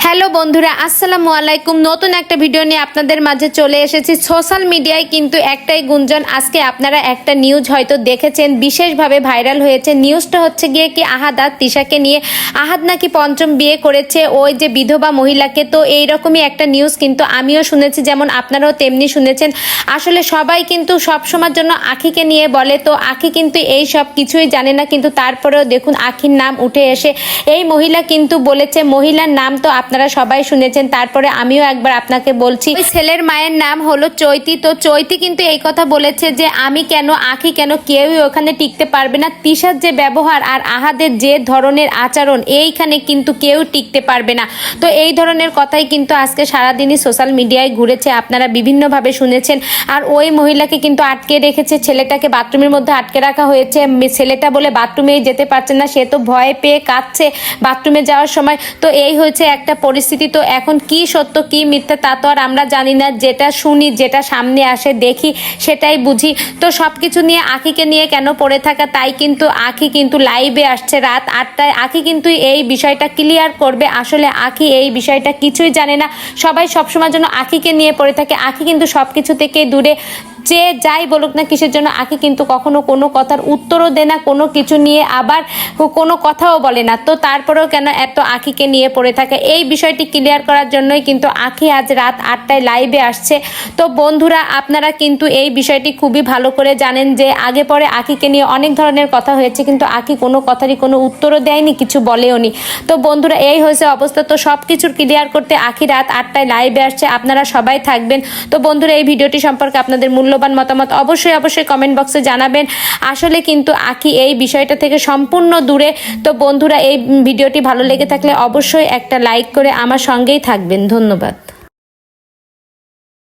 Hello বন্ধুরা, আসসালামু আলাইকুম। নতুন একটা ভিডিও নিয়ে আপনাদের মাঝে চলে এসেছি। সোশ্যাল মিডিয়ায় কিন্তু একটাই গুঞ্জন, আজকে আপনারা একটা নিউজ হয়তো দেখেছেন, বিশেষভাবে ভাইরাল হয়েছে। নিউজটা হচ্ছে গিয়ে কি আহাদ আর তিশাকে নিয়ে। আহাদ নাকি পঞ্চম বিয়ে করেছে, ওই যে বিধবা মহিলাকে। তো এইরকমই একটা নিউজ কিন্তু আমিও শুনেছি, যেমন আপনারাও তেমনি শুনেছেন। আসলে সবাই কিন্তু সবসময়ের জন্য আখিকে নিয়ে বলে, তো আখি কিন্তু এই সব কিছুই জানে না, কিন্তু তারপরেও দেখুন আখির নাম উঠে এসে এই মহিলা কিন্তু বলেছে। মহিলার নাম তো আপনারা সবাই শুনেছেন, তারপরে আমিও একবার আপনাকে বলছি। ওই ছেলের মায়ের নাম হলো চৈতি। তো চৈতি কিন্তু এই কথা বলেছে যে আমি কেন, আখি কেন, কেউই ওখানে টিকতে পারবে না। তিশার যে ব্যবহার আর আহাদের যে ধরনের আচরণ, এইখানে কিন্তু কেউ টিকতে পারবে না। তো এই ধরনের কথাই কিন্তু আজকে সারাদিনই সোশ্যাল মিডিয়ায় ঘুরেছে, আপনারা বিভিন্নভাবে শুনেছেন। আর ওই মহিলাকে কিন্তু আটকে রেখেছে, ছেলেটাকে বাথরুমের মধ্যে আটকে রাখা হয়েছে। ছেলেটা বলে বাথরুমেই যেতে পারছে না, সে তো ভয় পেয়ে কাঁদছে বাথরুমে যাওয়ার সময়। তো এই হয়েছে একটা পরিস্থিতি। তো এখন কি সত্য কি মিথ্যা তা তো আর আমরা জানি না, যেটা শুনি, যেটা সামনে আসে দেখি, সেটাই বুঝি। তো সব কিছু নিয়ে আখিকে নিয়ে কেন পড়ে থাকা, তাই কিন্তু আখি কিন্তু লাইভে আসছে রাত 8টায়। আখি কিন্তু এই বিষয়টা ক্লিয়ার করবে। আসলে আখি এই বিষয়টা কিছুই জানে না, সবাই সবসময়ের জন্য আখিকে নিয়ে পড়ে থাকে। আখি কিন্তু সব কিছু থেকে দূরে, যে যাই বলুক না কিসের জন্য, আখি কিন্তু কখনো কোনো কথার উত্তরও দেয় না, কোনো কিছু নিয়ে আবার কোনো কথাও বলে না। তো তারপরেও কেন এত আখিকে নিয়ে পড়ে থাকে, এই বিষয়টি ক্লিয়ার করার জন্যই কিন্তু আখি আজ রাত 8টায় লাইভে আসছে। তো বন্ধুরা, আপনারা কিন্তু এই বিষয়টি খুবই ভালো করে জানেন যে আগে পরে আখিকে নিয়ে অনেক ধরনের কথা হয়েছে, কিন্তু আখি কোনো কথারই কোনো উত্তরও দেয়নি, কিছু বলেও নি। তো বন্ধুরা, এই হয়েছে অবস্থা। তো সব কিছুর ক্লিয়ার করতে আখি রাত 8টায় লাইভে আসছে, আপনারা সবাই থাকবেন। তো বন্ধুরা, এই ভিডিওটি সম্পর্কে আপনাদের মূল্যবান মতামত অবশ্যই কমেন্ট বক্সে জানাবেন। আসলে কিন্তু আখি এই বিষয়টা থেকে সম্পূর্ণ দূরে। তো বন্ধুরা, এই ভিডিওটি ভালো লেগে থাকলে অবশ্যই একটা লাইক করে আমার সঙ্গেই থাকবেন। ধন্যবাদ।